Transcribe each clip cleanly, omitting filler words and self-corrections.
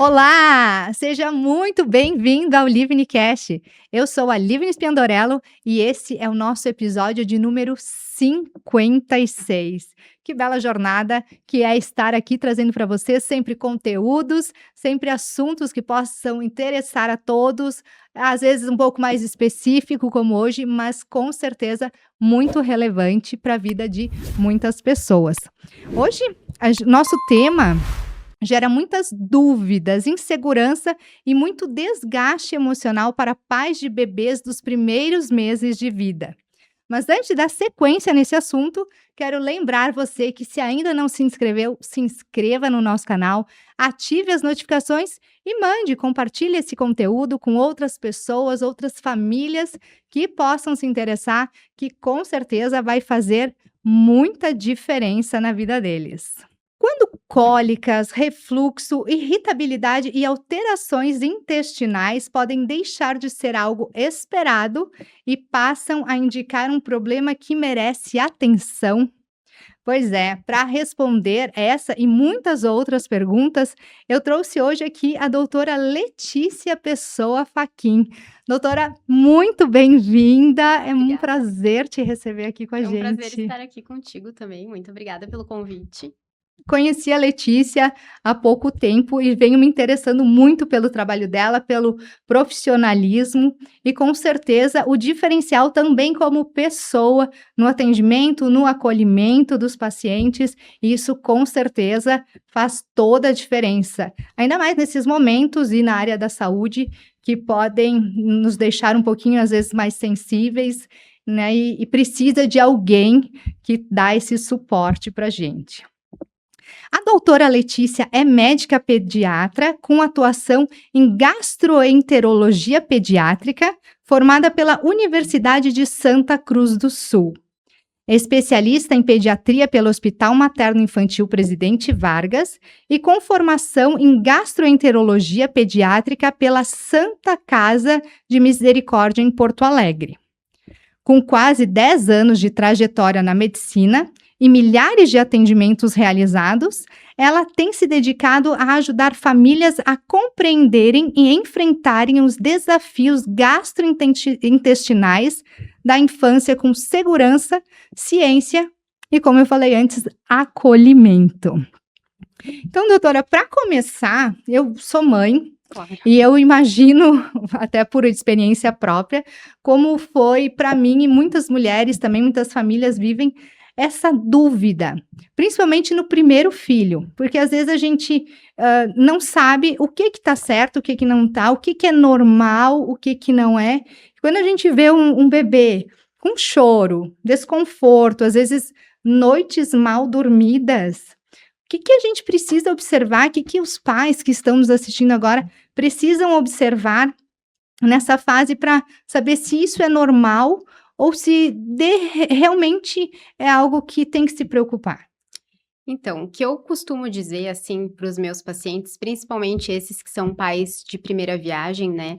Olá, seja muito bem-vindo ao Livnicast. Eu sou a Livni Spiandorello e esse é o nosso episódio de número 56. Que bela jornada que é estar aqui trazendo para você sempre conteúdos, sempre assuntos que possam interessar a todos, às vezes um pouco mais específico como hoje, mas com certeza muito relevante para a vida de muitas pessoas. Hoje, nosso tema gera muitas dúvidas, insegurança e muito desgaste emocional para pais de bebês dos primeiros meses de vida. Mas antes de dar sequência nesse assunto, quero lembrar você que se ainda não se inscreveu, se inscreva no nosso canal, ative as notificações e compartilhe esse conteúdo com outras pessoas, outras famílias que possam se interessar, que com certeza vai fazer muita diferença na vida deles. Quando cólicas, refluxo, irritabilidade e alterações intestinais podem deixar de ser algo esperado e passam a indicar um problema que merece atenção? Pois é, para responder essa e muitas outras perguntas, eu trouxe hoje aqui a doutora Letícia Pessoa Fachin. Doutora, muito bem-vinda, é um Obrigada. prazer te receber aqui com a É um prazer gente. estar aqui contigo também. Muito obrigada pelo convite. Conheci a Letícia há pouco tempo e venho me interessando muito pelo trabalho dela, pelo profissionalismo e, com certeza, o diferencial também como pessoa no atendimento, no acolhimento dos pacientes. E isso, com certeza, faz toda a diferença. Ainda mais nesses momentos e na área da saúde que podem nos deixar um pouquinho, às vezes, mais sensíveis, né? E precisa de alguém que dá esse suporte para a gente. A doutora Letícia é médica pediatra com atuação em gastroenterologia pediátrica, formada pela Universidade de Santa Cruz do Sul. É especialista em pediatria pelo Hospital Materno Infantil Presidente Vargas e com formação em gastroenterologia pediátrica pela Santa Casa de Misericórdia em Porto Alegre. Com quase 10 anos de trajetória na medicina e milhares de atendimentos realizados, ela tem se dedicado a ajudar famílias a compreenderem e enfrentarem os desafios gastrointestinais da infância com segurança, ciência e, como eu falei antes, acolhimento. Então, doutora, para começar, eu sou mãe. Claro. E eu imagino, até por experiência própria, como foi para mim e muitas mulheres, também muitas famílias vivem essa dúvida, principalmente no primeiro filho, porque às vezes a gente não sabe o que está certo, o que não está, o que é normal, o que não é. Quando a gente vê um bebê com choro, desconforto, às vezes noites mal dormidas, o que a gente precisa observar, o que os pais que estão nos assistindo agora precisam observar nessa fase para saber se isso é normal ou se realmente é algo que tem que se preocupar? Então, o que eu costumo dizer, assim, para os meus pacientes, principalmente esses que são pais de primeira viagem, né?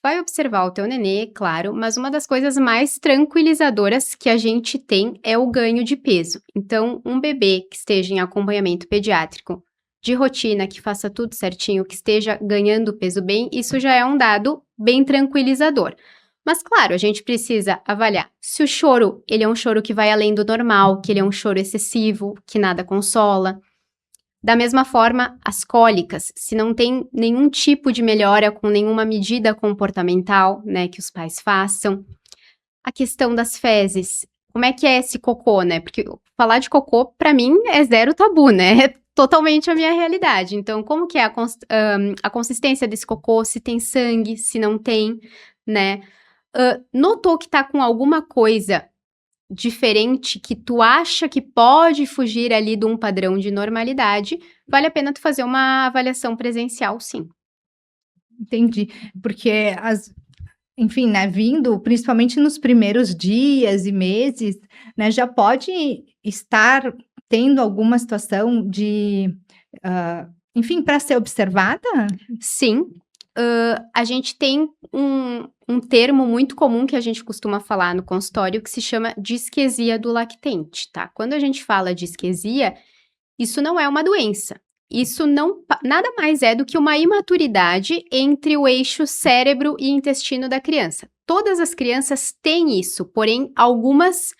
Vai observar o teu nenê, claro, mas uma das coisas mais tranquilizadoras que a gente tem é o ganho de peso. Então, um bebê que esteja em acompanhamento pediátrico, de rotina, que faça tudo certinho, que esteja ganhando peso bem, isso já é um dado bem tranquilizador. Mas, claro, a gente precisa avaliar se o choro, ele é um choro que vai além do normal, que ele é um choro excessivo, que nada consola. Da mesma forma, as cólicas, se não tem nenhum tipo de melhora com nenhuma medida comportamental, né, que os pais façam. A questão das fezes, como é que é esse cocô, né? Porque falar de cocô, para mim, é zero tabu, né? É totalmente a minha realidade. Então, como que é a consistência desse cocô, se tem sangue, se não tem, né? Notou que tá com alguma coisa diferente que tu acha que pode fugir ali de um padrão de normalidade, vale a pena tu fazer uma avaliação presencial, sim. Entendi, porque enfim, né, vindo principalmente nos primeiros dias e meses, né, já pode estar tendo alguma situação de, enfim, para ser observada? Sim, a gente tem um termo muito comum que a gente costuma falar no consultório que se chama disquesia do lactente, tá? Quando a gente fala disquesia, isso não é uma doença. isso nada mais é do que uma imaturidade entre o eixo cérebro e intestino da criança. Todas as crianças têm isso, porém algumas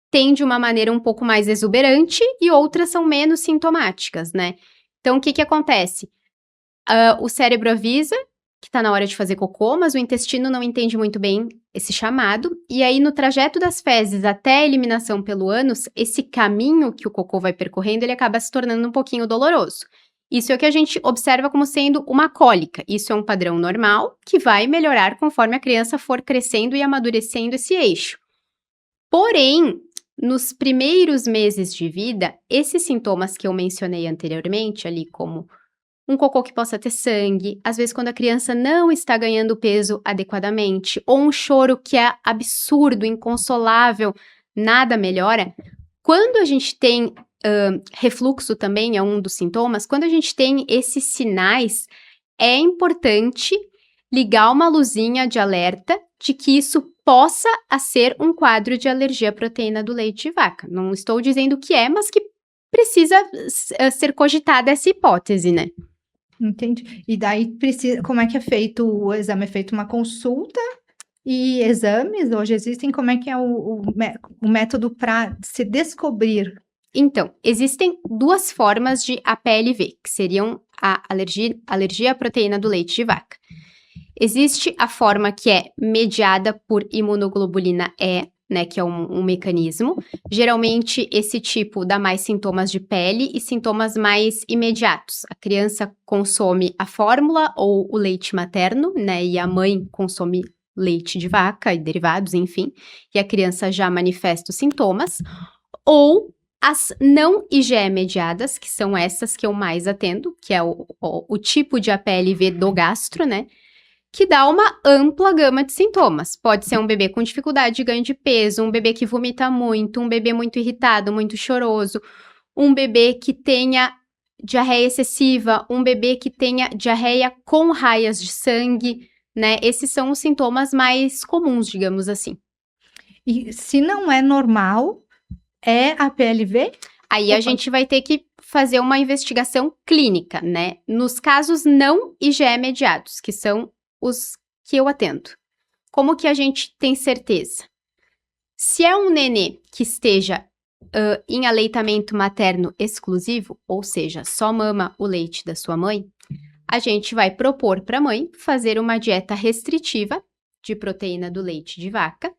têm de uma maneira um pouco mais exuberante e outras são menos sintomáticas, né? Então, o que que acontece? O cérebro avisa que está na hora de fazer cocô, mas o intestino não entende muito bem esse chamado, e aí no trajeto das fezes até a eliminação pelo ânus, esse caminho que o cocô vai percorrendo, ele acaba se tornando um pouquinho doloroso. Isso é o que a gente observa como sendo uma cólica. Isso é um padrão normal que vai melhorar conforme a criança for crescendo e amadurecendo esse eixo. Porém, nos primeiros meses de vida, esses sintomas que eu mencionei anteriormente, ali como um cocô que possa ter sangue, às vezes quando a criança não está ganhando peso adequadamente, ou um choro que é absurdo, inconsolável, nada melhora. Quando a gente tem refluxo também é um dos sintomas, quando a gente tem esses sinais, é importante ligar uma luzinha de alerta de que isso possa ser um quadro de alergia à proteína do leite de vaca. Não estou dizendo que é, mas que precisa ser cogitada essa hipótese, né? Entendi. E daí precisa, como é que é feito o exame? É feito uma consulta e exames hoje existem? Como é que é o método para se descobrir? Então, existem duas formas de APLV, que seriam a alergia à proteína do leite de vaca. Existe a forma que é mediada por imunoglobulina E, né, que é um mecanismo. Geralmente, esse tipo dá mais sintomas de pele e sintomas mais imediatos. A criança consome a fórmula ou o leite materno, né, e a mãe consome leite de vaca e derivados, enfim, e a criança já manifesta os sintomas. Ou as não IgE mediadas, que são essas que eu mais atendo, que é o tipo de APLV do gastro, né, que dá uma ampla gama de sintomas. Pode ser um bebê com dificuldade de ganho de peso, um bebê que vomita muito, um bebê muito irritado, muito choroso, um bebê que tenha diarreia excessiva, um bebê que tenha diarreia com raias de sangue, né? Esses são os sintomas mais comuns, digamos assim. E se não é normal, é a PLV? Aí a gente vai ter que fazer uma investigação clínica, né? Nos casos não IgE mediados, que são os que eu atendo. Como que a gente tem certeza? Se é um nenê que esteja em aleitamento materno exclusivo, ou seja, só mama o leite da sua mãe, a gente vai propor para a mãe fazer uma dieta restritiva de proteína do leite de vaca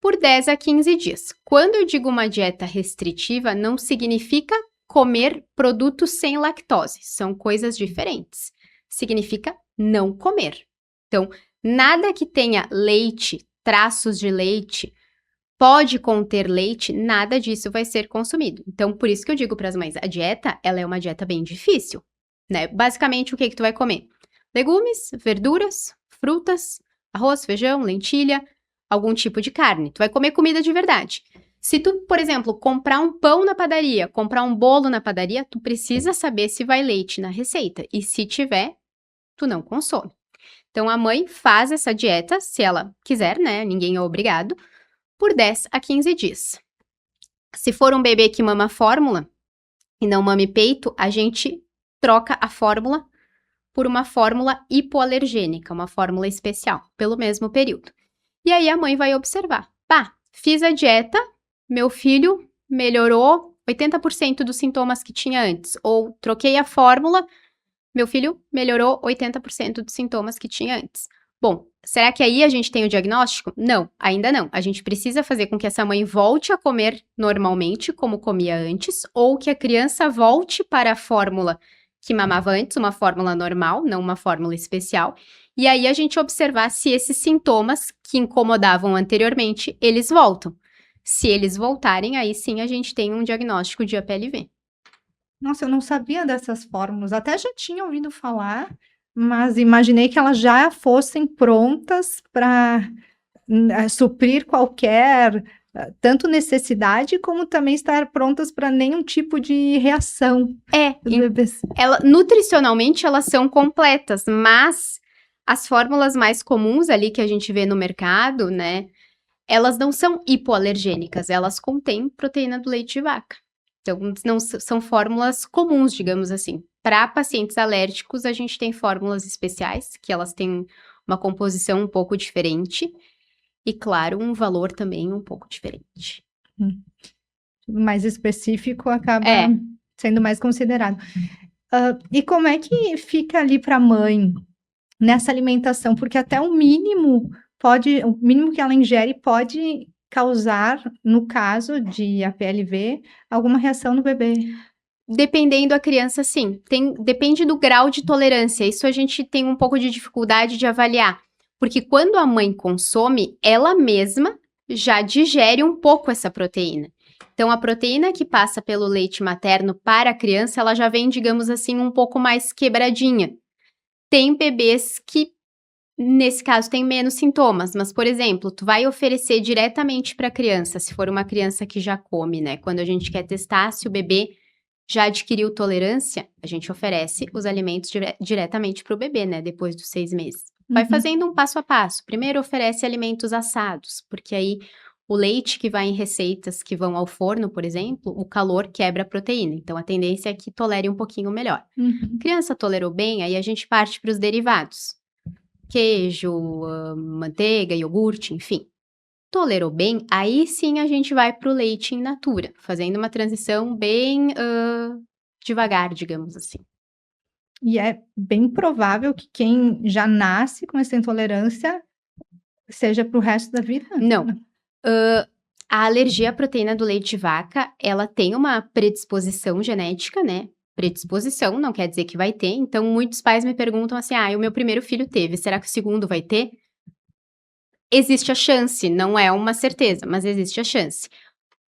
por 10 a 15 dias. Quando eu digo uma dieta restritiva, não significa comer produtos sem lactose, são coisas diferentes. Significa não comer. Então, nada que tenha leite, traços de leite, pode conter leite, nada disso vai ser consumido. Então, por isso que eu digo para as mães, a dieta, ela é uma dieta bem difícil, né? Basicamente, o que tu vai comer? Legumes, verduras, frutas, arroz, feijão, lentilha, algum tipo de carne. Tu vai comer comida de verdade. Se tu, por exemplo, comprar um pão na padaria, comprar um bolo na padaria, tu precisa saber se vai leite na receita. E se tiver, tu não consome. Então, a mãe faz essa dieta, se ela quiser, né? Ninguém é obrigado, por 10 a 15 dias. Se for um bebê que mama fórmula e não mame peito, a gente troca a fórmula por uma fórmula hipoalergênica, uma fórmula especial, pelo mesmo período. E aí a mãe vai observar. Pá, fiz a dieta, meu filho melhorou 80% dos sintomas que tinha antes. Ou troquei a fórmula, meu filho melhorou 80% dos sintomas que tinha antes. Bom, será que aí a gente tem o diagnóstico? Não, ainda não. A gente precisa fazer com que essa mãe volte a comer normalmente, como comia antes, ou que a criança volte para a fórmula que mamava antes, uma fórmula normal, não uma fórmula especial. E aí a gente observar se esses sintomas que incomodavam anteriormente, eles voltam. Se eles voltarem, aí sim a gente tem um diagnóstico de APLV. Nossa, eu não sabia dessas fórmulas. Até já tinha ouvido falar, mas imaginei que elas já fossem prontas para suprir qualquer tanto necessidade como também estar prontas para nenhum tipo de reação dos bebês. Nutricionalmente elas são completas, mas as fórmulas mais comuns ali que a gente vê no mercado, né, elas não são hipoalergênicas, elas contêm proteína do leite de vaca. Então, não são fórmulas comuns, digamos assim. para pacientes alérgicos, a gente tem fórmulas especiais, que elas têm uma composição um pouco diferente. E, claro, um valor também um pouco diferente. Mais específico acaba É. sendo mais considerado. E como é que fica ali para a mãe nessa alimentação? Porque até o mínimo que ela ingere pode causar, no caso de APLV, alguma reação no bebê. Dependendo da criança, sim. Depende do grau de tolerância. Isso a gente tem um pouco de dificuldade de avaliar. Porque quando a mãe consome, ela mesma já digere um pouco essa proteína. Então, a proteína que passa pelo leite materno para a criança, ela já vem, digamos assim, um pouco mais quebradinha. Tem bebês que, nesse caso, têm menos sintomas. Mas, por exemplo, tu vai oferecer diretamente para a criança, se for uma criança que já come, né? Quando a gente quer testar se o bebê já adquiriu tolerância, a gente oferece os alimentos diretamente para o bebê, né? Depois dos 6 meses. Vai fazendo um passo a passo. Primeiro oferece alimentos assados, porque aí o leite que vai em receitas que vão ao forno, por exemplo, o calor quebra a proteína. Então, a tendência é que tolere um pouquinho melhor. Criança tolerou bem, aí a gente parte para os derivados. Queijo, manteiga, iogurte, enfim. Tolerou bem, aí sim a gente vai para o leite in natura, fazendo uma transição bem devagar, digamos assim. E é bem provável que quem já nasce com essa intolerância seja para o resto da vida? Não. A alergia à proteína do leite de vaca, ela tem uma predisposição genética, né? Predisposição não quer dizer que vai ter. Então, muitos pais me perguntam assim, o meu primeiro filho teve, será que o segundo vai ter? Existe a chance, não é uma certeza, mas existe a chance.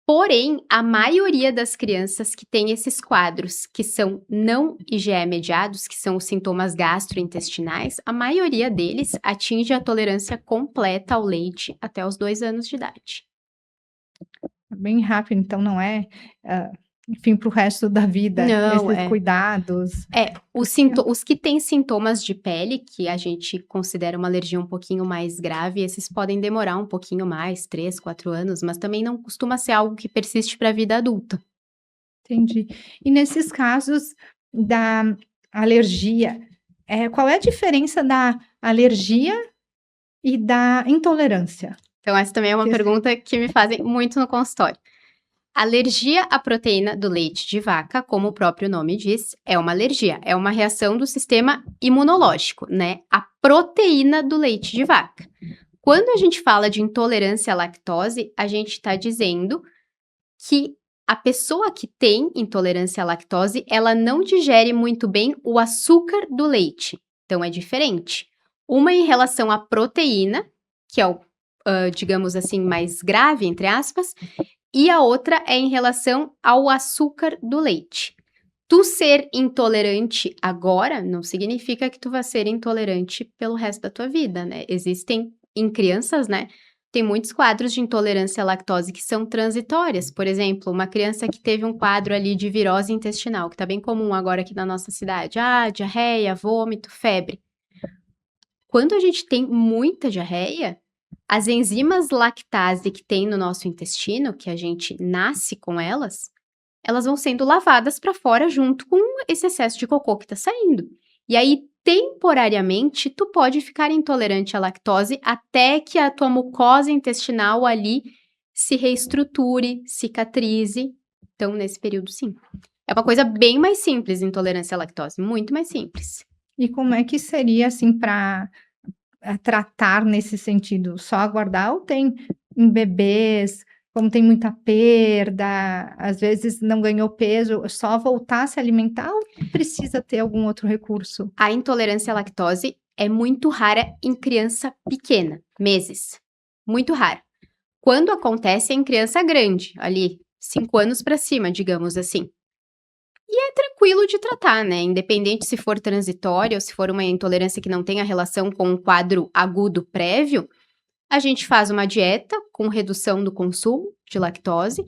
Porém, a maioria das crianças que têm esses quadros que são não IgE mediados, que são os sintomas gastrointestinais, a maioria deles atinge a tolerância completa ao leite até os 2 anos de idade. Bem rápido, então não é, enfim, para o resto da vida, Não, esses cuidados. Os que têm sintomas de pele, que a gente considera uma alergia um pouquinho mais grave, esses podem demorar um pouquinho mais, 3, 4 anos, mas também não costuma ser algo que persiste para a vida adulta. Entendi. E nesses casos da alergia, qual é a diferença da alergia e da intolerância? Então, essa também é uma pergunta que me fazem muito no consultório. Alergia à proteína do leite de vaca, como o próprio nome diz, é uma alergia, é uma reação do sistema imunológico, né? A proteína do leite de vaca. Quando a gente fala de intolerância à lactose, a gente está dizendo que a pessoa que tem intolerância à lactose, ela não digere muito bem o açúcar do leite. Então, é diferente. Uma em relação à proteína, que é o, digamos assim, mais grave, entre aspas, e a outra é em relação ao açúcar do leite. Tu ser intolerante agora não significa que tu vai ser intolerante pelo resto da tua vida, né? Existem, em crianças, né? Tem muitos quadros de intolerância à lactose que são transitórias. Por exemplo, uma criança que teve um quadro ali de virose intestinal, que está bem comum agora aqui na nossa cidade. Diarreia, vômito, febre. Quando a gente tem muita diarreia, as enzimas lactase que tem no nosso intestino, que a gente nasce com elas vão sendo lavadas para fora junto com esse excesso de cocô que está saindo. E aí, temporariamente, tu pode ficar intolerante à lactose até que a tua mucosa intestinal ali se reestruture, cicatrize. Então, nesse período, sim. É uma coisa bem mais simples, intolerância à lactose, muito mais simples. E como é que seria, assim, para tratar nesse sentido? Só aguardar ou tem em bebês, como tem muita perda, às vezes não ganhou peso, só voltar a se alimentar ou precisa ter algum outro recurso? A intolerância à lactose é muito rara em criança pequena, meses. Muito rara. Quando acontece é em criança grande, ali, 5 anos para cima, digamos assim. E é tranquilo de tratar, né? Independente se for transitória ou se for uma intolerância que não tenha relação com um quadro agudo prévio, a gente faz uma dieta com redução do consumo de lactose,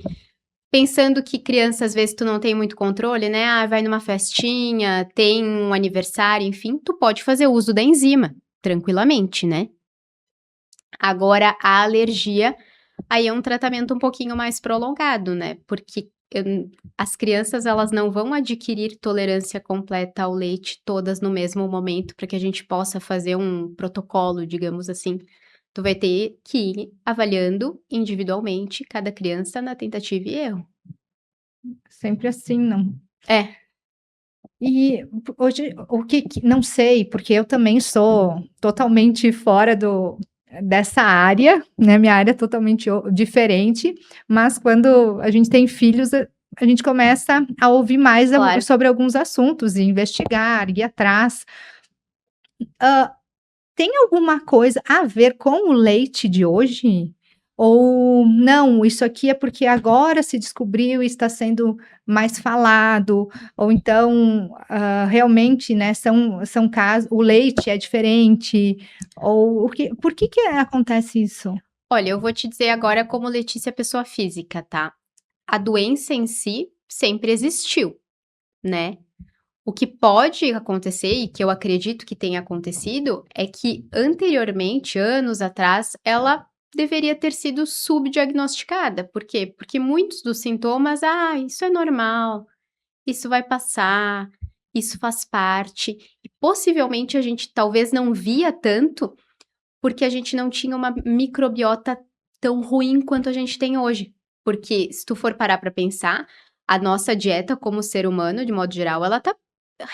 pensando que criança, às vezes, tu não tem muito controle, né? Vai numa festinha, tem um aniversário, enfim, tu pode fazer uso da enzima, tranquilamente, né? Agora, a alergia, aí é um tratamento um pouquinho mais prolongado, né? Porque as crianças, elas não vão adquirir tolerância completa ao leite todas no mesmo momento, para que a gente possa fazer um protocolo, digamos assim. Tu vai ter que ir avaliando individualmente cada criança na tentativa e erro. Sempre assim, não. É, E hoje, o que não sei, porque eu também sou totalmente fora dessa área, né, minha área é totalmente diferente, mas quando a gente tem filhos, a gente começa a ouvir mais claro. sobre alguns assuntos e investigar, ir atrás. Hã, tem alguma coisa a ver com o leite de hoje? Ou não, isso aqui é porque agora se descobriu e está sendo mais falado, ou então, realmente, né, são casos o leite é diferente, ou por que acontece isso? Olha, eu vou te dizer agora como Letícia pessoa física, tá? A doença em si sempre existiu, né? O que pode acontecer, e que eu acredito que tenha acontecido, é que anteriormente, anos atrás, ela deveria ter sido subdiagnosticada. Por quê? Porque muitos dos sintomas, isso é normal, isso vai passar, isso faz parte. E possivelmente a gente talvez não via tanto, porque a gente não tinha uma microbiota tão ruim quanto a gente tem hoje. Porque se tu for parar para pensar, a nossa dieta como ser humano, de modo geral, ela tá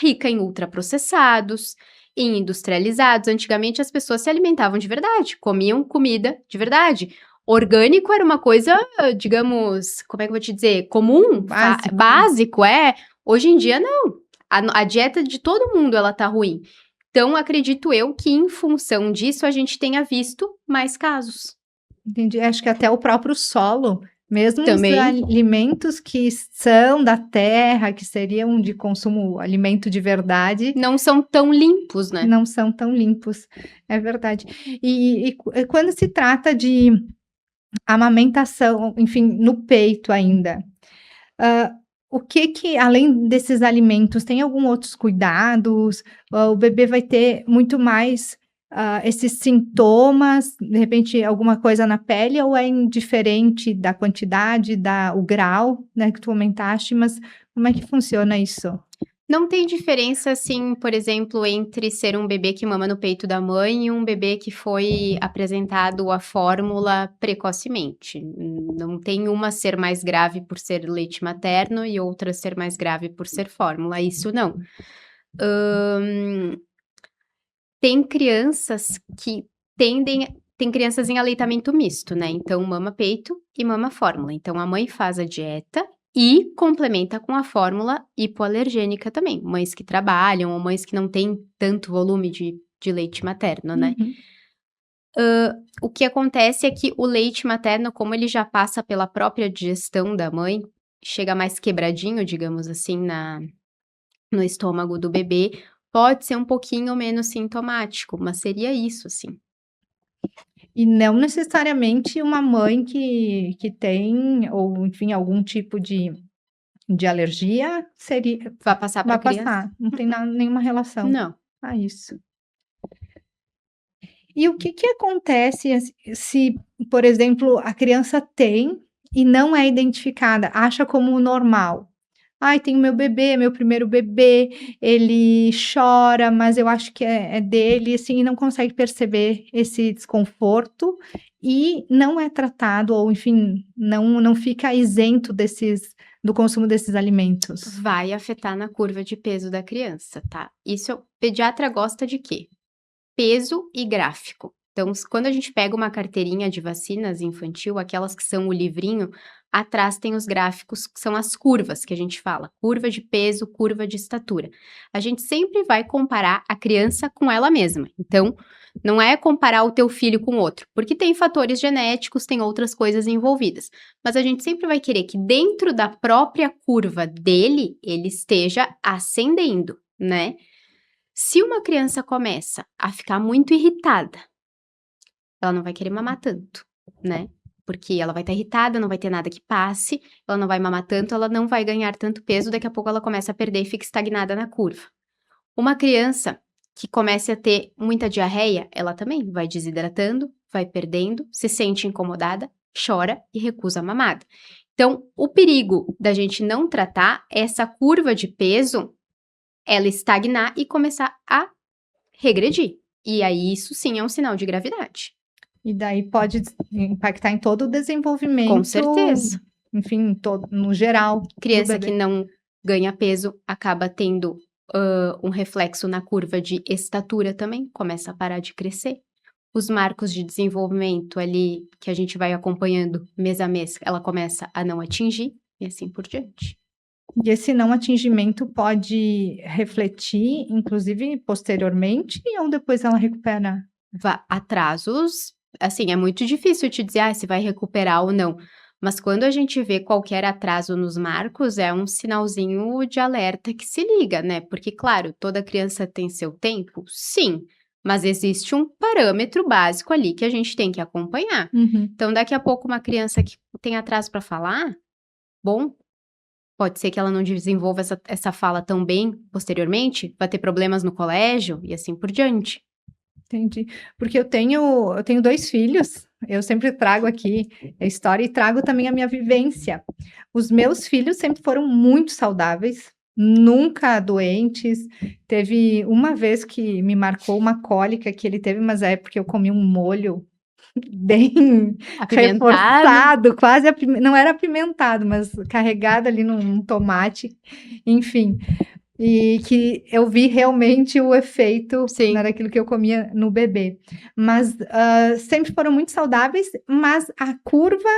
rica em ultraprocessados, em industrializados. Antigamente as pessoas se alimentavam de verdade, comiam comida de verdade. Orgânico era uma coisa, digamos, como é que eu vou te dizer, comum, Básico. básico, é. Hoje em dia não. A dieta de todo mundo ela tá ruim. Então, acredito eu que em função disso a gente tenha visto mais casos. Entendi, acho que até o próprio solo, mesmo os Também. alimentos que são da terra, que seriam de consumo alimento de verdade, Não são tão limpos, né? não são tão limpos, é verdade. E quando se trata de amamentação, enfim, no peito ainda, hã, o que além desses alimentos, tem algum outros cuidados? O bebê vai ter muito mais, esses sintomas, de repente alguma coisa na pele ou é indiferente da quantidade, o grau, né, que tu comentaste, mas como é que funciona isso? Não tem diferença, assim, por exemplo, entre ser um bebê que mama no peito da mãe e um bebê que foi apresentado a fórmula precocemente. Não tem uma ser mais grave por ser leite materno e outra ser mais grave por ser fórmula, isso não. Hã, tem crianças que tem crianças em aleitamento misto, né, então mama peito e mama fórmula. Então a mãe faz a dieta e complementa com a fórmula hipoalergênica também. Mães que trabalham ou mães que não têm tanto volume de leite materno, né. Uhum. O que acontece é que o leite materno, como ele já passa pela própria digestão da mãe, chega mais quebradinho, digamos assim, no estômago do bebê, pode ser um pouquinho menos sintomático, mas seria isso, assim. E não necessariamente uma mãe que tem ou enfim algum tipo de alergia Vai passar para vai a criança? passar, não tem nenhuma relação. Não. Ah, isso. E o que acontece se, por exemplo, a criança tem e não é identificada, acha como normal? "Ai, tem o meu bebê, meu primeiro bebê, ele chora, mas eu acho que é dele", assim, e não consegue perceber esse desconforto e não é tratado ou enfim, não fica isento do consumo desses alimentos. Vai afetar na curva de peso da criança, tá? Isso o pediatra gosta de quê? Peso e gráfico. Então, quando a gente pega uma carteirinha de vacinas infantil, aquelas que são o livrinho, atrás tem os gráficos, que são as curvas que a gente fala, curva de peso, curva de estatura. A gente sempre vai comparar a criança com ela mesma. Então, não é comparar o teu filho com outro, porque tem fatores genéticos, tem outras coisas envolvidas. Mas a gente sempre vai querer que dentro da própria curva dele, ele esteja ascendendo, né? Se uma criança começa a ficar muito irritada, ela não vai querer mamar tanto, né? Porque ela vai estar irritada, não vai ter nada que passe, ela não vai mamar tanto, ela não vai ganhar tanto peso, daqui a pouco ela começa a perder e fica estagnada na curva. Uma criança que comece a ter muita diarreia, ela também vai desidratando, vai perdendo, se sente incomodada, chora e recusa a mamada. Então, o perigo da gente não tratar essa curva de peso, ela estagnar e começar a regredir. E aí, isso sim é um sinal de gravidade. E daí pode impactar em todo o desenvolvimento. Com certeza. Enfim, no geral. Criança que não ganha peso acaba tendo um reflexo na curva de estatura também, começa a parar de crescer. Os marcos de desenvolvimento ali, que a gente vai acompanhando mês a mês, ela começa a não atingir e assim por diante. E esse não atingimento pode refletir, inclusive, posteriormente, ou depois ela recupera? Atrasos, assim, é muito difícil te dizer se vai recuperar ou não. Mas quando a gente vê qualquer atraso nos marcos, é um sinalzinho de alerta que se liga, né? Porque, claro, toda criança tem seu tempo? Sim. Mas existe um parâmetro básico ali que a gente tem que acompanhar. Uhum. Então, daqui a pouco, uma criança que tem atraso para falar, bom, pode ser que ela não desenvolva essa fala tão bem posteriormente, vai ter problemas no colégio e assim por diante. Entendi. Porque eu tenho 2 filhos, eu sempre trago aqui a história e trago também a minha vivência. Os meus filhos sempre foram muito saudáveis, nunca doentes. Teve uma vez que me marcou uma cólica que ele teve, mas é porque eu comi um molho bem Apimentado. reforçado, quase não era apimentado, mas carregado ali num tomate, enfim. E que eu vi realmente o efeito, Sim. né, daquilo que eu comia no bebê. Mas, sempre foram muito saudáveis, mas a curva,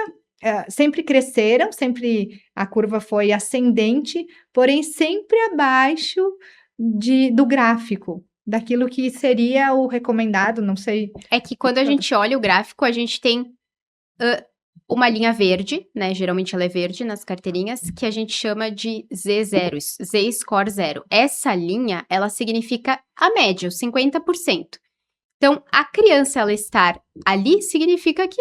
sempre cresceram, sempre a curva foi ascendente, porém sempre abaixo do gráfico, daquilo que seria o recomendado, não sei. É que quando a gente olha o gráfico, a gente tem uma linha verde, né? Geralmente ela é verde nas carteirinhas, que a gente chama de Z0, Z-score 0. Essa linha, ela significa a média, os 50%. Então, a criança, ela estar ali, significa que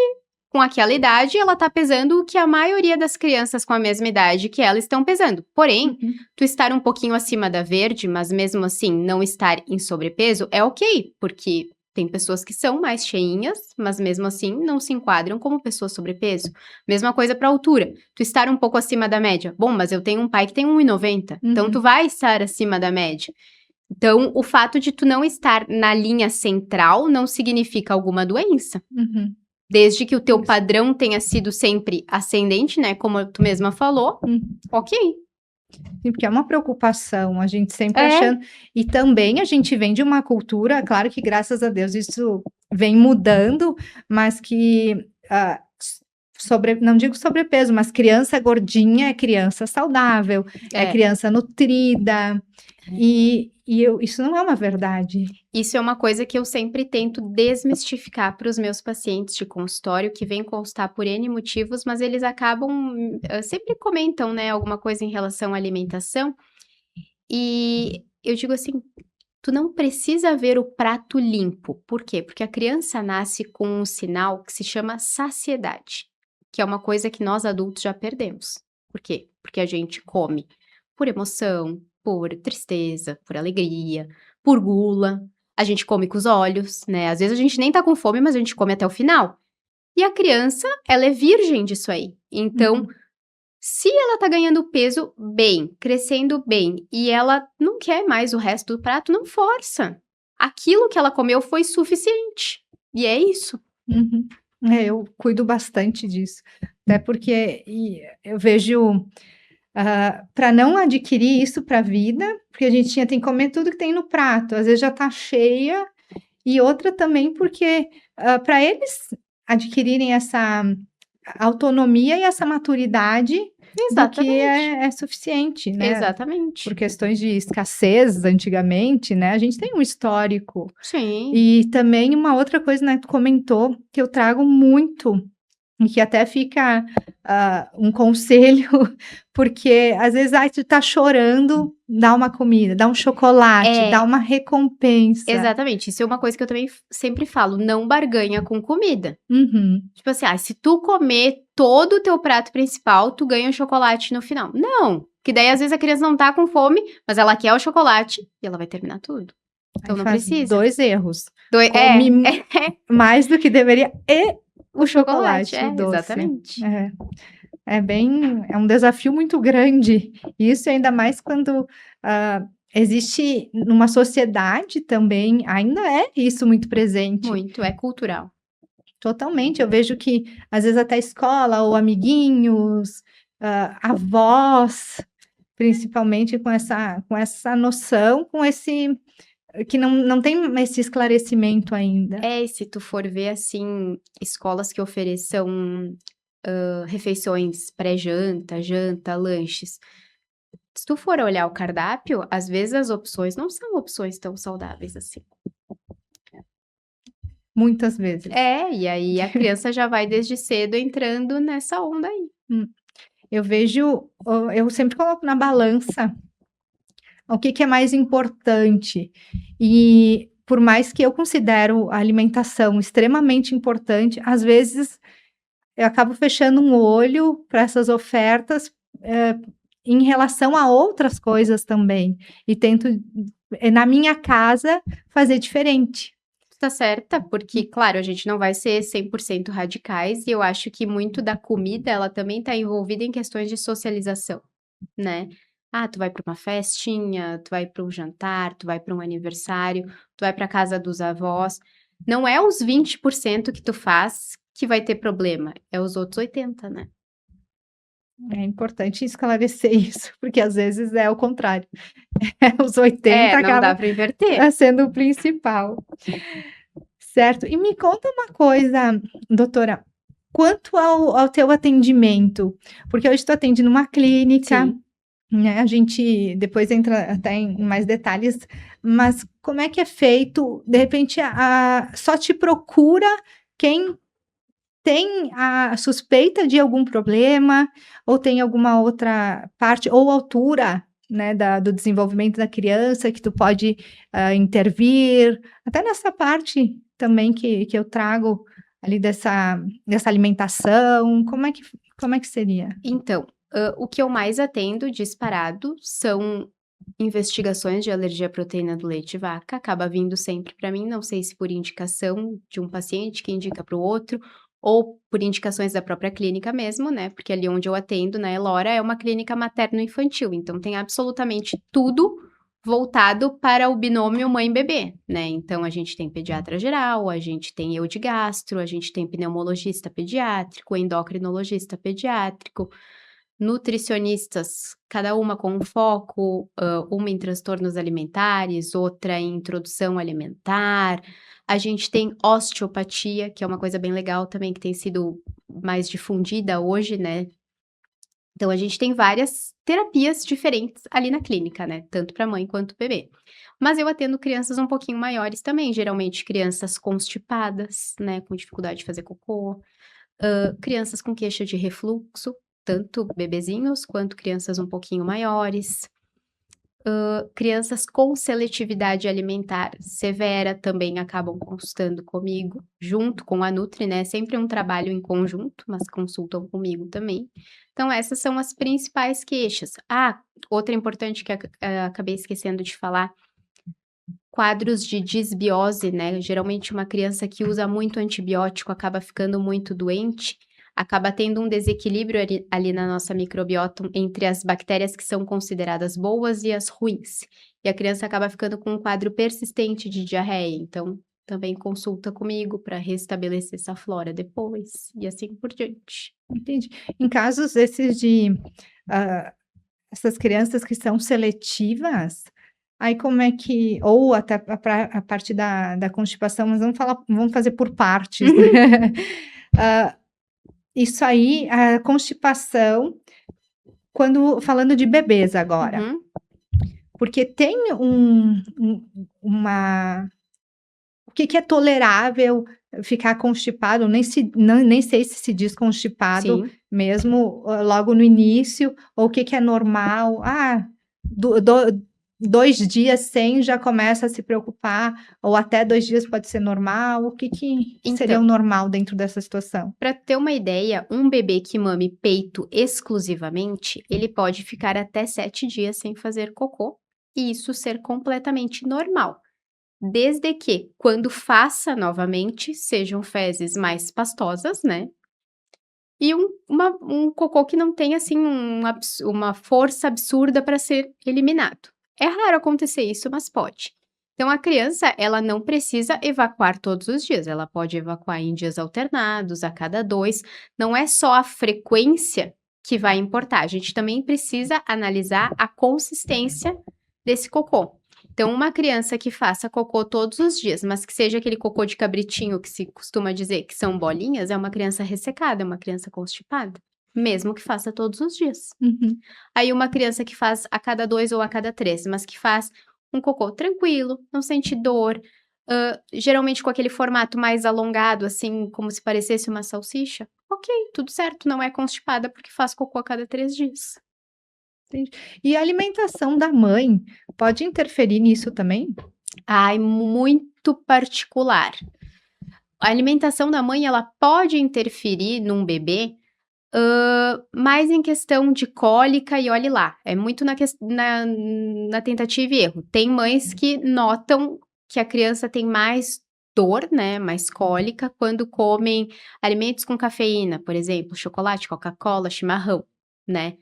com aquela idade, ela tá pesando o que a maioria das crianças com a mesma idade que ela estão pesando. Porém, tu estar um pouquinho acima da verde, mas mesmo assim não estar em sobrepeso, é ok, porque tem pessoas que são mais cheinhas, mas mesmo assim não se enquadram como pessoas sobrepeso. Mesma coisa para altura. Tu estar um pouco acima da média. Bom, mas eu tenho um pai que tem 1,90. Então, tu vai estar acima da média. Então, o fato de tu não estar na linha central não significa alguma doença. Desde que o teu padrão tenha sido sempre ascendente, né? Como tu mesma falou, ok. Sim, porque é uma preocupação, a gente sempre achando. E também a gente vem de uma cultura, claro que graças a Deus isso vem mudando, mas que não digo sobrepeso, mas criança gordinha é criança saudável, é criança nutrida. E isso não é uma verdade. Isso é uma coisa que eu sempre tento desmistificar para os meus pacientes de consultório, que vêm constar por N motivos, mas eles acabam, sempre comentam, né, alguma coisa em relação à alimentação. E eu digo assim, tu não precisa ver o prato limpo. Por quê? Porque a criança nasce com um sinal que se chama saciedade, que é uma coisa que nós adultos já perdemos. Por quê? Porque a gente come por emoção, por tristeza, por alegria, por gula. A gente come com os olhos, né? Às vezes a gente nem tá com fome, mas a gente come até o final. E a criança, ela é virgem disso aí. Então, se ela tá ganhando peso bem, crescendo bem, e ela não quer mais o resto do prato, não força. Aquilo que ela comeu foi suficiente. E é isso. Eu cuido bastante disso. Até porque eu vejo... para não adquirir isso para a vida, porque a gente tem que comer tudo que tem no prato, às vezes já está cheia, e outra também porque para eles adquirirem essa autonomia e essa maturidade do que é suficiente, né? Exatamente. Por questões de escassez antigamente, né? A gente tem um histórico. Sim. E também uma outra coisa, né, que tu comentou, que eu trago muito, e que até fica um conselho, porque às vezes tu tá chorando, dá uma comida, dá um chocolate, dá uma recompensa. Exatamente, isso é uma coisa que eu também sempre falo, não barganha com comida. Tipo assim, se tu comer todo o teu prato principal, tu ganha um chocolate no final. Não, que daí às vezes a criança não tá com fome, mas ela quer o chocolate e ela vai terminar tudo. Então Aí não faz precisa. 2 erros. Come mais do que deveria e o chocolate doce. Exatamente. É um desafio muito grande, isso ainda mais quando, existe numa sociedade também, ainda é isso muito presente. Muito, é cultural. Totalmente, eu vejo que às vezes até escola ou amiguinhos, avós, principalmente com essa noção, com esse que não tem esse esclarecimento ainda. É, e se tu for ver, assim, escolas que ofereçam, refeições pré-janta, janta, lanches, se tu for olhar o cardápio, às vezes as opções não são opções tão saudáveis assim. Muitas vezes. É, e aí a criança já vai desde cedo entrando nessa onda aí. Hum, eu vejo, eu sempre coloco na balança o que que é mais importante, e por mais que eu considero a alimentação extremamente importante, às vezes eu acabo fechando um olho para essas ofertas, eh, em relação a outras coisas também, e tento, na minha casa, fazer diferente. Tu tá certa, porque, claro, a gente não vai ser 100% radicais, e eu acho que muito da comida, ela também tá envolvida em questões de socialização, né. Ah, tu vai para uma festinha, tu vai para um jantar, tu vai para um aniversário, tu vai para casa dos avós, não é os 20% que tu faz que vai ter problema, é os outros 80, né. É importante esclarecer isso, porque às vezes é o contrário, os É, 80 não dá acaba, para inverter. sendo o principal. Certo. E me conta uma coisa, doutora, quanto ao teu atendimento, porque hoje tu atende numa clínica, Sim. né, a gente depois entra até em mais detalhes, mas como é que é feito? De repente, só te procura quem tem a suspeita de algum problema, ou tem alguma outra parte, ou altura, né, do desenvolvimento da criança que tu pode, intervir, até nessa parte também que eu trago ali dessa alimentação, como é que seria? Então, o que eu mais atendo disparado são investigações de alergia à proteína do leite de vaca, acaba vindo sempre para mim, não sei se por indicação de um paciente que indica para o outro, ou por indicações da própria clínica mesmo, né, porque ali onde eu atendo, na Elora, é uma clínica materno-infantil, então tem absolutamente tudo voltado para o binômio mãe-bebê, né, então a gente tem pediatra geral, a gente tem eu de gastro, a gente tem pneumologista pediátrico, endocrinologista pediátrico, nutricionistas, cada uma com um foco, uma em transtornos alimentares, outra em introdução alimentar. A gente tem osteopatia, que é uma coisa bem legal também, que tem sido mais difundida hoje, né. Então a gente tem várias terapias diferentes ali na clínica, né, tanto para mãe quanto bebê. Mas eu atendo crianças um pouquinho maiores também, geralmente crianças constipadas, né, com dificuldade de fazer cocô, crianças com queixa de refluxo, tanto bebezinhos quanto crianças um pouquinho maiores. Crianças com seletividade alimentar severa também acabam consultando comigo, junto com a nutri, né, sempre um trabalho em conjunto, mas consultam comigo também. Então essas são as principais queixas. Ah, outra importante que acabei esquecendo de falar, quadros de disbiose, né, geralmente uma criança que usa muito antibiótico acaba ficando muito doente, acaba tendo um desequilíbrio ali na nossa microbiota entre as bactérias que são consideradas boas e as ruins. E a criança acaba ficando com um quadro persistente de diarreia, então também consulta comigo para restabelecer essa flora depois, e assim por diante. Entendi. Em casos esses ah, essas crianças que são seletivas, aí como é que, ou até a parte da constipação, mas vamos fazer por partes, né. Hã, isso aí, a constipação, quando falando de bebês agora, Uhum, porque tem uma o que que é tolerável ficar constipado, nem sei se diz constipado sim. mesmo, logo no início, ou o que que é normal. Do do 2 dias sem já começa a se preocupar, ou até 2 dias pode ser normal, o que que seria Então, o normal dentro dessa situação? para ter uma ideia, um bebê que mame peito exclusivamente, ele pode ficar até 7 dias sem fazer cocô, e isso ser completamente normal. Desde que, quando faça novamente, sejam fezes mais pastosas, né, e um cocô que não tem, assim, uma força absurda para ser eliminado. É raro acontecer isso, mas pode. Então, a criança, ela não precisa evacuar todos os dias, ela pode evacuar em dias alternados, a cada 2. Não é só a frequência que vai importar, a gente também precisa analisar a consistência desse cocô. Então, uma criança que faça cocô todos os dias, mas que seja aquele cocô de cabritinho que se costuma dizer que são bolinhas, é uma criança ressecada, é uma criança constipada, mesmo que faça todos os dias. Uhum. Aí uma criança que faz a cada 2 ou a cada 3, mas que faz um cocô tranquilo, não sente dor, geralmente com aquele formato mais alongado, assim, como se parecesse uma salsicha, ok, tudo certo, não é constipada porque faz cocô a cada 3 dias. E a alimentação da mãe pode interferir nisso também? Ai, muito particular. A alimentação da mãe, ela pode interferir num bebê, mais em questão de cólica e olhe lá, é muito na tentativa e erro. Tem mães que notam que a criança tem mais dor, né, mais cólica, quando comem alimentos com cafeína, por exemplo, chocolate, Coca-Cola, chimarrão, né.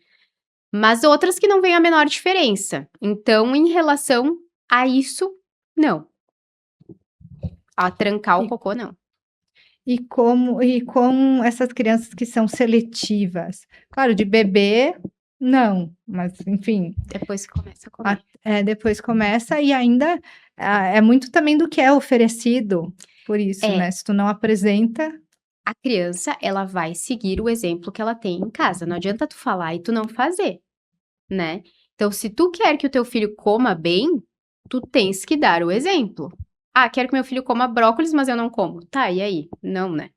Mas outras que não veem a menor diferença. Então, em relação a isso, não. A trancar o E cocô, não. e com essas crianças que são seletivas? Claro, de bebê, não, mas enfim, Depois que começa a comer. depois começa e ainda, é muito também do que é oferecido, por isso, É, né, se tu não apresenta. a criança, ela vai seguir o exemplo que ela tem em casa, não adianta tu falar e tu não fazer, né. Então, se tu quer que o teu filho coma bem, tu tens que dar o exemplo. "Ah, quero que meu filho coma brócolis, mas eu não como". Tá, e aí? Não, né.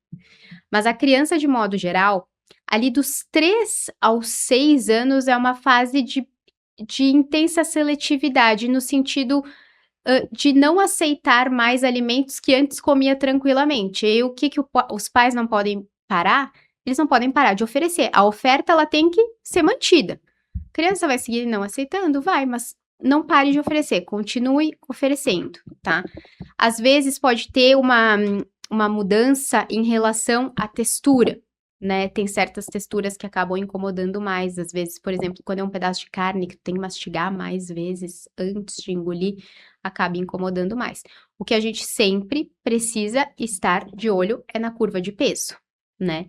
Mas a criança, de modo geral, ali dos 3 aos 6 anos é uma fase de intensa seletividade, no sentido, de não aceitar mais alimentos que antes comia tranquilamente. E o que que os pais não podem parar? Eles não podem parar de oferecer. A oferta, ela tem que ser mantida. A criança vai seguir não aceitando? Vai, mas não pare de oferecer, continue oferecendo, tá? Às vezes pode ter uma mudança em relação à textura, né, tem certas texturas que acabam incomodando mais, às vezes, por exemplo, quando é um pedaço de carne que tu tem que mastigar mais vezes antes de engolir, acaba incomodando mais. O que a gente sempre precisa estar de olho é na curva de peso, né.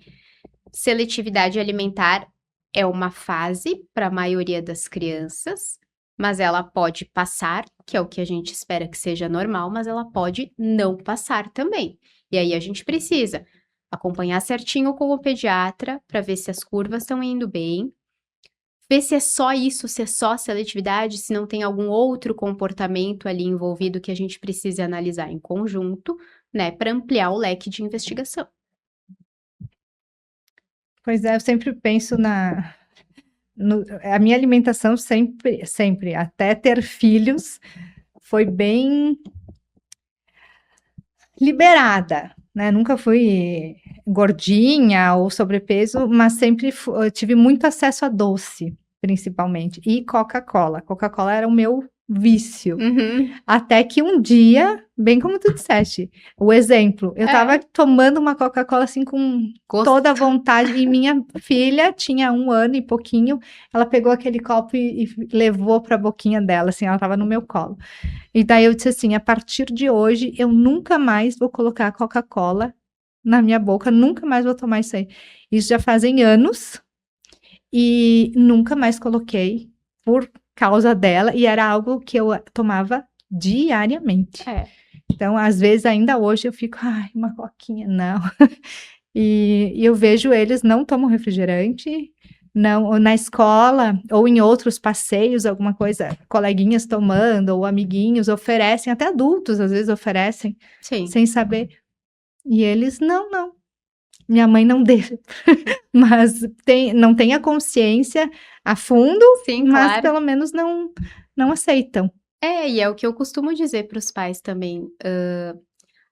Seletividade alimentar é uma fase para a maioria das crianças, mas ela pode passar, que é o que a gente espera que seja normal, mas ela pode não passar também. E aí a gente precisa acompanhar certinho com o pediatra para ver se as curvas estão indo bem, ver se é só isso, se é só seletividade, se não tem algum outro comportamento ali envolvido que a gente precise analisar em conjunto, né, para ampliar o leque de investigação. Pois é, eu sempre penso a minha alimentação sempre, até ter filhos, foi bem liberada, né, nunca fui gordinha ou sobrepeso, mas sempre eu tive muito acesso a doce, principalmente, e Coca-Cola. Coca-Cola era o meu vício. Uhum. Até que um dia, bem como tu disseste, o exemplo, eu estava tomando uma Coca-Cola, assim, com toda a vontade, e minha filha tinha 1 ano e pouquinho, ela pegou aquele copo e levou para a boquinha dela, assim, ela estava no meu colo. E daí eu disse assim: "A partir de hoje, eu nunca mais vou colocar Coca-Cola na minha boca, nunca mais vou tomar isso aí". Isso já fazem anos, e nunca mais coloquei por causa dela, e era algo que eu tomava diariamente. É. Então, às vezes, ainda hoje eu fico: "Ai, uma coquinha, não". E eu vejo eles não tomam refrigerante, não, ou na escola ou em outros passeios, alguma coisa, coleguinhas tomando ou amiguinhos oferecem, até adultos às vezes oferecem, Sim. sem saber, e eles: "Não, não, minha mãe não deixa". Mas não tem a consciência a fundo, Sim, mas claro. pelo menos não aceitam. É, e é o que eu costumo dizer para os pais também,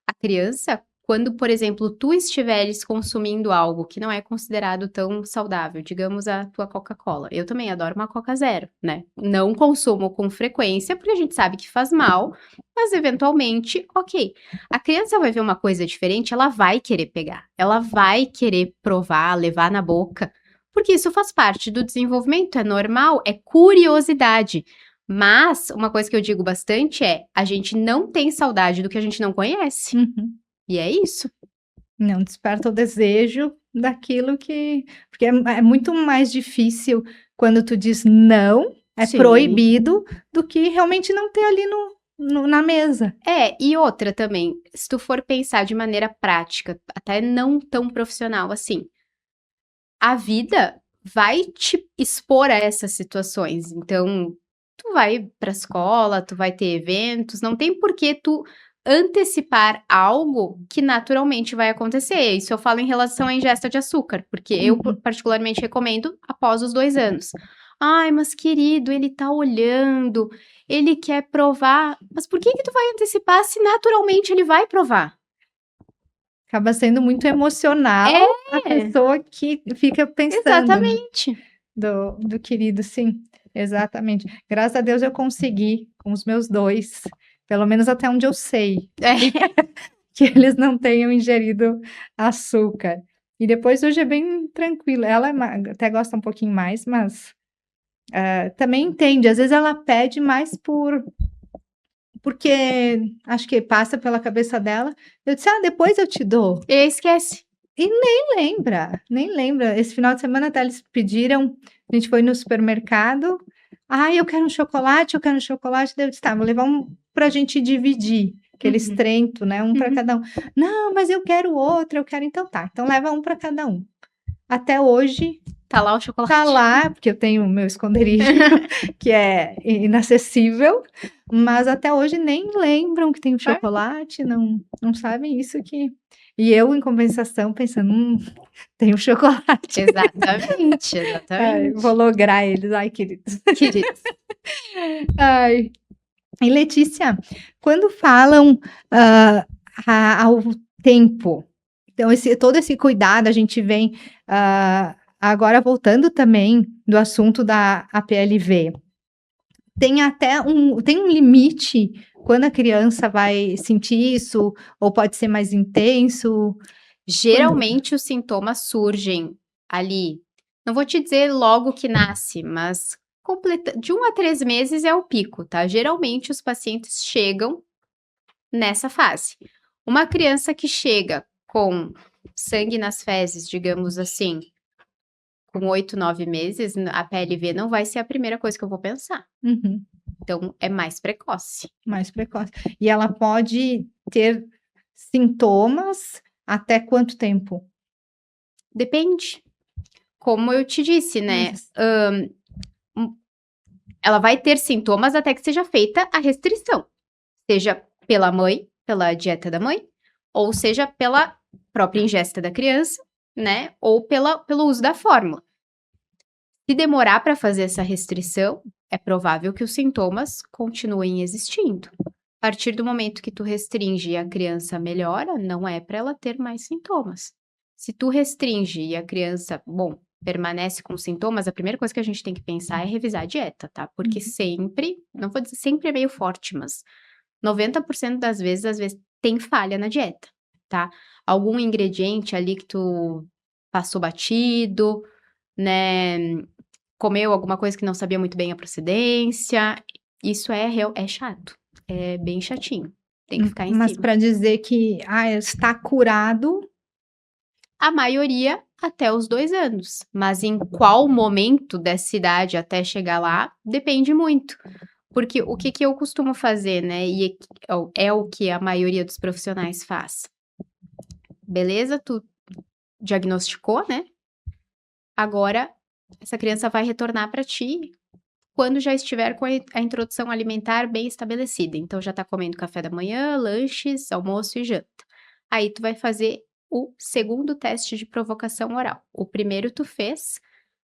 a criança, Quando, por exemplo, tu estiveres consumindo algo que não é considerado tão saudável, digamos a tua Coca-Cola. Eu também adoro uma Coca Zero, né? Não consumo com frequência, porque a gente sabe que faz mal, mas eventualmente, ok. A criança vai ver uma coisa diferente, ela vai querer pegar, ela vai querer provar, levar na boca, porque isso faz parte do desenvolvimento, é normal, é curiosidade. Mas uma coisa que eu digo bastante é: a gente não tem saudade do que a gente não conhece. Uhum. E é isso. Não desperta o desejo daquilo que porque é muito mais difícil quando tu diz não, é Sim. proibido, do que realmente não ter ali na mesa. É, e outra também, se tu for pensar de maneira prática, até não tão profissional assim, a vida vai te expor a essas situações. Então, tu vai pra escola, tu vai ter eventos, não tem por que tu antecipar algo que naturalmente vai acontecer. Isso eu falo em relação à ingesta de açúcar, porque eu Uhum. particularmente recomendo após os 2 anos. "Ai, mas querido, ele tá olhando, ele quer provar", mas por que que tu vai antecipar se naturalmente ele vai provar? Acaba sendo muito emocional a É, pessoa que fica pensando, né, exatamente. do querido, sim, exatamente. Graças a Deus eu consegui com os meus 2, pelo menos até onde eu sei, É. que eles não tenham ingerido açúcar. E depois hoje é bem tranquilo, ela é ma até gosta um pouquinho mais, mas, também entende, às vezes ela pede mais porque acho que passa pela cabeça dela, eu disse: "Ah, depois eu te dou". E aí esquece. E nem lembra. Esse final de semana até eles pediram, a gente foi no supermercado: "Ai, eu quero um chocolate, eu quero um chocolate", daí eu disse: "Tá, vou levar um pra gente dividir", aqueles Uhum, Trento, né, um para uhum. cada um. "Não, mas eu quero outro, eu quero", então tá, então leva um para cada um. Até hoje Tá lá o tá chocolate. lá, porque eu tenho o meu esconderijo, que é inacessível, mas até hoje nem lembram que tem o É, chocolate, não sabem isso que e eu, em compensação, pensando: tem o chocolate". exatamente, Ai, vou exatamente. lograr eles. Ai, queridos. Queridos. Ai. E Letícia, quando falam, hã, ao tempo, então todo esse cuidado a gente vem, agora voltando também do assunto da APLV, tem um limite quando a criança vai sentir isso, ou pode ser mais intenso? Quando Geralmente os sintomas surgem ali, não vou te dizer logo que nasce, mas completa de 1 a 3 meses é o pico, tá. Geralmente os pacientes chegam nessa fase. Uma criança que chega com sangue nas fezes, digamos assim, com 8, 9 meses, a PLV não vai ser a primeira coisa que eu vou pensar. uhum, Então é mais precoce. mais precoce. E ela pode ter sintomas até quanto tempo? Depende. Como eu te disse, né, Mas ela vai ter sintomas até que seja feita a restrição, seja pela mãe, pela dieta da mãe, ou seja pela própria ingesta da criança, né, ou pelo uso da fórmula. Se demorar para fazer essa restrição, é provável que os sintomas continuem existindo. A partir do momento que tu restringe e a criança melhora, não é para ela ter mais sintomas. Se tu restringe e a criança, bom, permanece com sintomas, a primeira coisa que a gente tem que pensar é revisar a dieta, tá? Porque uhum, sempre, não vou dizer sempre é meio forte, mas 90% das vezes, às vezes tem falha na dieta, tá? Algum ingrediente ali que tu passou batido, né? Comeu alguma coisa que não sabia muito bem a procedência, isso é chato, é bem chatinho, tem que ficar em mas cima. para dizer que, está curado, A maioria até os 2 anos, mas em qual momento dessa idade até chegar lá, depende muito. Porque o que que eu costumo fazer, né, e é o que a maioria dos profissionais faz. Beleza, tu diagnosticou, né, agora essa criança vai retornar para ti quando já estiver com a introdução alimentar bem estabelecida, então já tá comendo café da manhã, lanches, almoço e janta. Aí tu vai fazer o segundo teste de provocação oral. O primeiro tu fez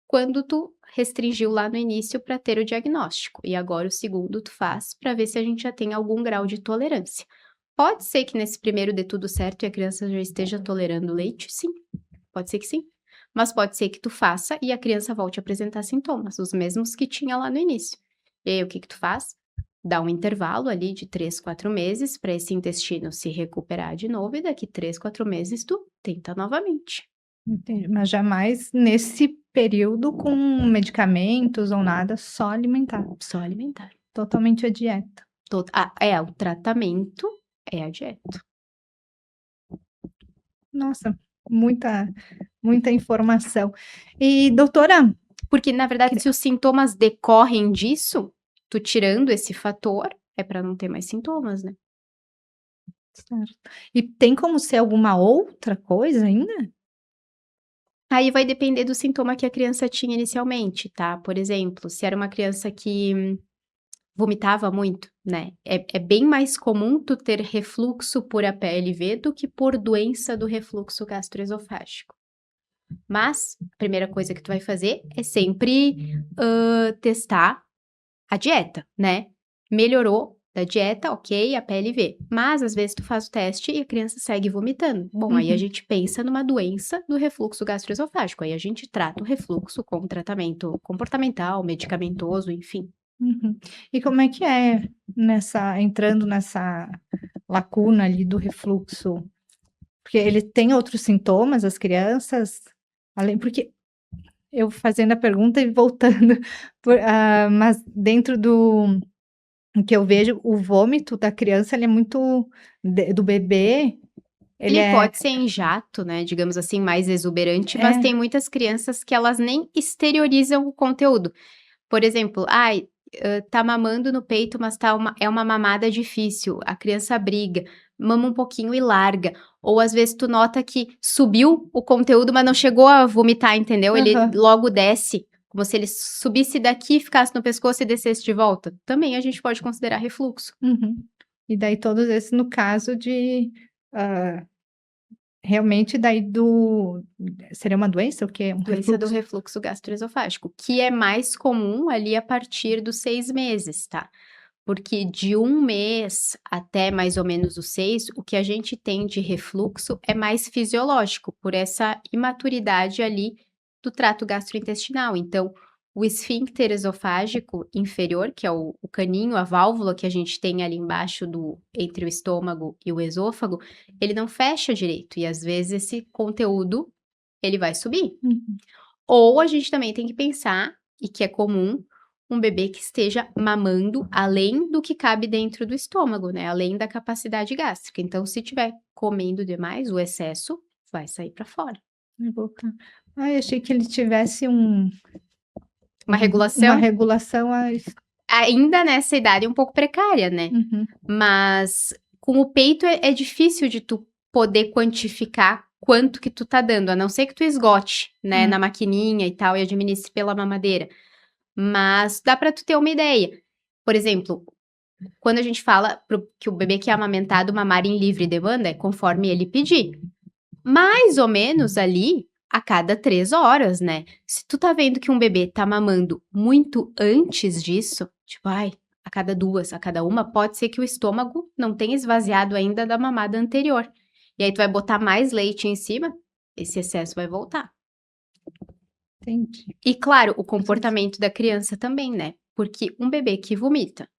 quando tu restringiu lá no início para ter o diagnóstico, e agora o segundo tu faz para ver se a gente já tem algum grau de tolerância. Pode ser que nesse primeiro dê tudo certo e a criança já esteja tolerando leite, sim. Pode ser que sim. Mas pode ser que tu faça e a criança volte a apresentar sintomas, os mesmos que tinha lá no início. E aí, o que que tu faz? Dá um intervalo ali de 3, 4 meses para esse intestino se recuperar de novo e daqui 3, 4 meses tu tenta novamente. Entendi, mas jamais nesse período com medicamentos ou nada, só alimentar, Só alimentar. totalmente a dieta. O tratamento é a dieta. Nossa, muita informação. E doutora, Porque, na verdade, se os sintomas decorrem disso, tu tirando esse fator, é para não ter mais sintomas, né? certo. E tem como ser alguma outra coisa ainda? Aí vai depender do sintoma que a criança tinha inicialmente, tá? Por exemplo, se era uma criança que vomitava muito, né? É bem mais comum tu ter refluxo por APLV do que por doença do refluxo gastroesofágico. Mas, a primeira coisa que tu vai fazer é sempre testar a dieta, né? Melhorou da dieta, ok, a PLV. Mas, às vezes, tu faz o teste e a criança segue vomitando. Bom, aí a gente pensa numa doença do refluxo gastroesofágico. Aí a gente trata o refluxo com tratamento comportamental, medicamentoso, enfim. Uhum. E como é que é entrando nessa lacuna ali do refluxo? Porque ele tem outros sintomas, as crianças, porque eu fazendo a pergunta e voltando, mas dentro do que eu vejo, o vômito da criança, ele é muito, do bebê, Ele pode ser em jato, né, digamos assim, mais exuberante, mas tem muitas crianças que elas nem exteriorizam o conteúdo. Por exemplo, tá mamando no peito, mas é uma mamada difícil, a criança briga, mama um pouquinho e larga. Ou às vezes tu nota que subiu o conteúdo, mas não chegou a vomitar, entendeu? Ele logo desce, como se ele subisse daqui, ficasse no pescoço e descesse de volta. Também a gente pode considerar refluxo. Uhum. E daí todos esses no caso de, realmente daí seria uma doença, o quê? Doença do refluxo gastroesofágico, que é mais comum ali a partir dos 6 meses, tá? Porque de 1 mês até mais ou menos os 6, o que a gente tem de refluxo é mais fisiológico, por essa imaturidade ali do trato gastrointestinal. Então, o esfíncter esofágico inferior, que é o caninho, a válvula que a gente tem ali embaixo entre o estômago e o esôfago, ele não fecha direito e às vezes esse conteúdo ele vai subir. Uhum. Ou a gente também tem que pensar, e que é comum, um bebê que esteja mamando além do que cabe dentro do estômago, né? Além da capacidade gástrica. Então, se tiver comendo demais, o excesso vai sair para fora. Vai voltar. Eu achei que ele tivesse Uma regulação. uma regulação Ainda nessa idade é um pouco precária, né? Uhum. Mas com o peito é difícil de tu poder quantificar quanto que tu tá dando, a não ser que tu esgote, né, na maquininha e tal, e administre pela mamadeira. Mas dá pra tu ter uma ideia. Por exemplo, quando a gente fala que o bebê que é amamentado mamar em livre demanda, é conforme ele pedir. Mais ou menos ali a cada 3 horas, né? Se tu tá vendo que um bebê tá mamando muito antes disso, tipo, a cada 2, a cada 1, pode ser que o estômago não tenha esvaziado ainda da mamada anterior. E aí tu vai botar mais leite em cima, esse excesso vai voltar. Entendi. E claro, o comportamento da criança também, né? Porque um bebê que vomita,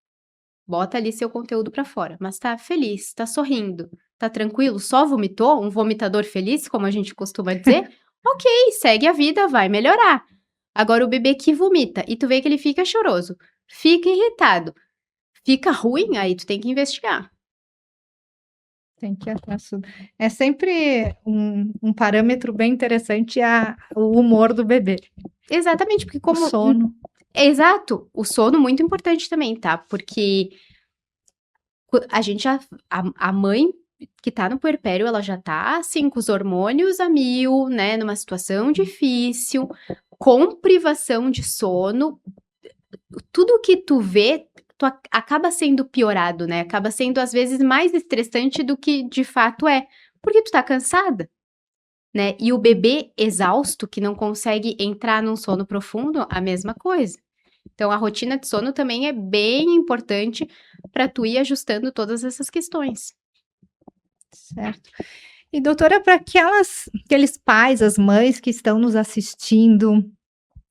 bota ali seu conteúdo pra fora, mas tá feliz, tá sorrindo, tá tranquilo, só vomitou, um vomitador feliz, como a gente costuma dizer, ok, segue a vida, vai melhorar. Agora o bebê que vomita e tu vê que ele fica choroso, fica irritado, fica ruim, aí tu tem que investigar. Tem que atrás tudo. É sempre um parâmetro bem interessante o humor do bebê. Exatamente, porque como... O sono. Exato, o sono muito importante também, tá? Porque a gente a mãe que tá no puerpério, ela já tá, assim, com os hormônios a 1000, né, numa situação difícil, com privação de sono, tudo que tu vê, acaba sendo piorado, né, acaba sendo, às vezes, mais estressante do que de fato é, porque tu tá cansada, né, e o bebê exausto, que não consegue entrar num sono profundo, a mesma coisa. Então, a rotina de sono também é bem importante para tu ir ajustando todas essas questões. Certo. E doutora, para aqueles pais, as mães que estão nos assistindo,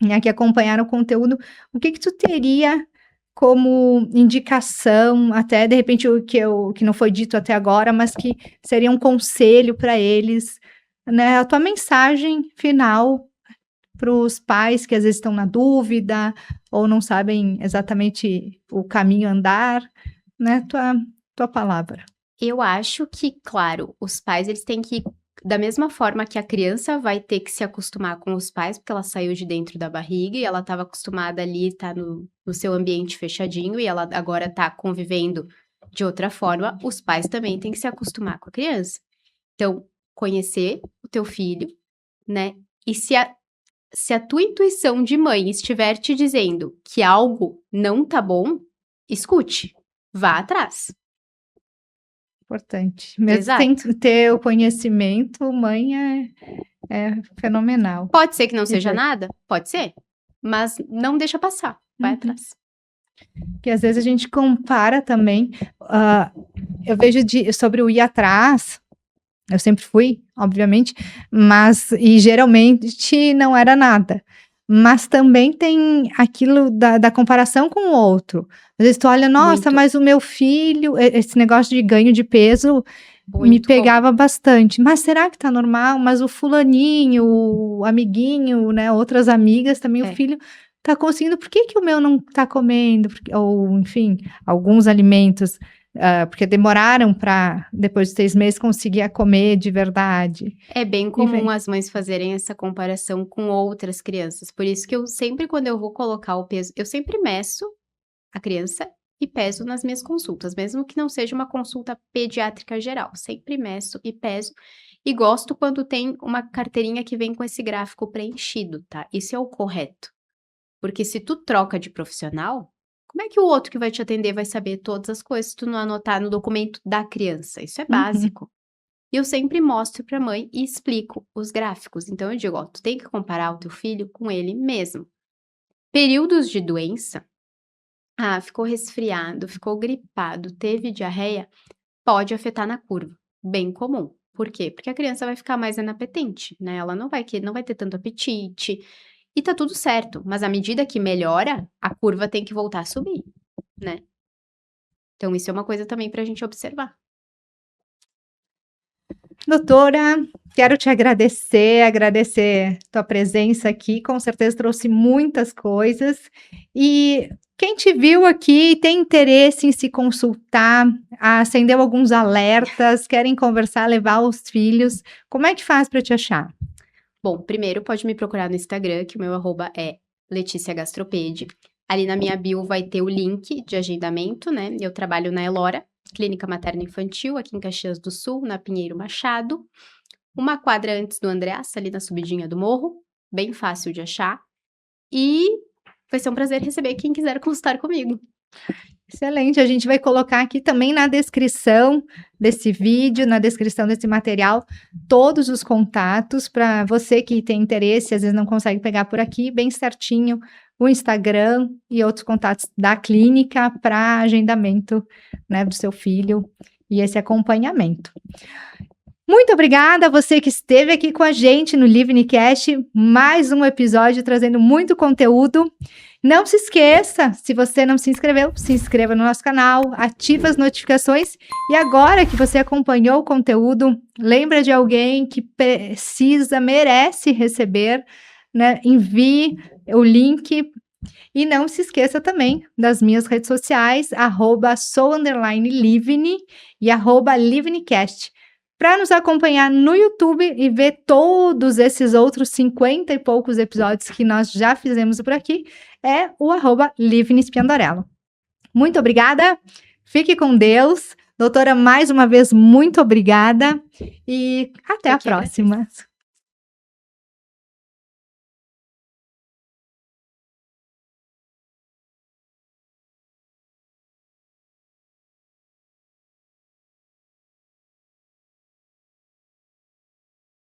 né, que acompanharam o conteúdo, o que que tu teria como indicação, até de repente que não foi dito até agora, mas que seria um conselho para eles, né, a tua mensagem final para os pais que às vezes estão na dúvida, ou não sabem exatamente o caminho a andar, né, tua palavra. Eu acho que, claro, os pais eles têm que da mesma forma que a criança vai ter que se acostumar com os pais, porque ela saiu de dentro da barriga e ela estava acostumada ali, estar no seu ambiente fechadinho e ela agora está convivendo de outra forma, os pais também têm que se acostumar com a criança. Então, conhecer o teu filho, né? E se a tua intuição de mãe estiver te dizendo que algo não tá bom, escute, vá atrás. Importante. Mesmo sem Exato. ter o conhecimento, mãe é fenomenal. Pode ser que não seja Exato. nada? Pode ser. Mas não deixa passar, vai Uhum. atrás. Que às vezes a gente compara também, eu vejo sobre o ir atrás, eu sempre fui, obviamente, mas e geralmente não era nada. Mas também tem aquilo da comparação com o outro. Às vezes tu olha, nossa, Muito. mas o meu filho, esse negócio de ganho de peso me Muito bom. pegava bastante. Mas será que tá normal? Mas o fulaninho, o amiguinho, né, outras amigas também, o É. filho tá conseguindo, por que que o meu não tá comendo? Ou enfim, alguns alimentos, porque demoraram para depois de 6 meses conseguir a comer de verdade. É bem E comum vem as mães fazerem essa comparação com outras crianças. Por isso que eu sempre, quando eu vou colocar o peso, eu sempre meço a criança e peso nas minhas consultas, mesmo que não seja uma consulta pediátrica geral. Sempre meço e peso. E gosto quando tem uma carteirinha que vem com esse gráfico preenchido, tá? Isso é o correto. Porque se tu troca de profissional, como é que o outro que vai te atender vai saber todas as coisas se tu não anotar no documento da criança? Isso é uhum. básico. E eu sempre mostro para a mãe e explico os gráficos. Então eu digo, ó, tu tem que comparar o teu filho com ele mesmo. Períodos de doença, ficou resfriado, ficou gripado, teve diarreia, pode afetar na curva. Bem comum. Por quê? Porque a criança vai ficar mais inapetente, né? Ela não vai ter tanto apetite. E tá tudo certo, mas à medida que melhora, a curva tem que voltar a subir, né? Então isso é uma coisa também pra gente observar. Doutora, quero te agradecer tua presença aqui, com certeza trouxe muitas coisas. E quem te viu aqui tem interesse em se consultar, acendeu alguns alertas, querem conversar, levar os filhos, como é que faz para te achar? Bom, primeiro pode me procurar no Instagram, que o meu arroba é Letícia Gastropede. Ali na minha bio vai ter o link de agendamento, né? Eu trabalho na Elora, Clínica Materna Infantil, aqui em Caxias do Sul, na Pinheiro Machado. Uma quadra antes do Andreas, ali na subidinha do morro, bem fácil de achar. E vai ser um prazer receber quem quiser consultar comigo. Excelente, a gente vai colocar aqui também na descrição desse vídeo, na descrição desse material, todos os contatos para você que tem interesse, às vezes não consegue pegar por aqui, bem certinho, o Instagram e outros contatos da clínica para agendamento, né, do seu filho e esse acompanhamento. Muito obrigada a você que esteve aqui com a gente no Livnicast, mais um episódio trazendo muito conteúdo. Não se esqueça, se você não se inscreveu, se inscreva no nosso canal, ative as notificações e agora que você acompanhou o conteúdo, lembra de alguém que precisa, merece receber, né? Envie o link e não se esqueça também das minhas redes sociais, @sou_livni e @livnicast. Para nos acompanhar no YouTube e ver todos esses outros 50 e poucos episódios que nós já fizemos por aqui, é o @livnispiandorello. Muito obrigada, fique com Deus. Doutora, mais uma vez, muito obrigada e até Eu a que agradeço. próxima.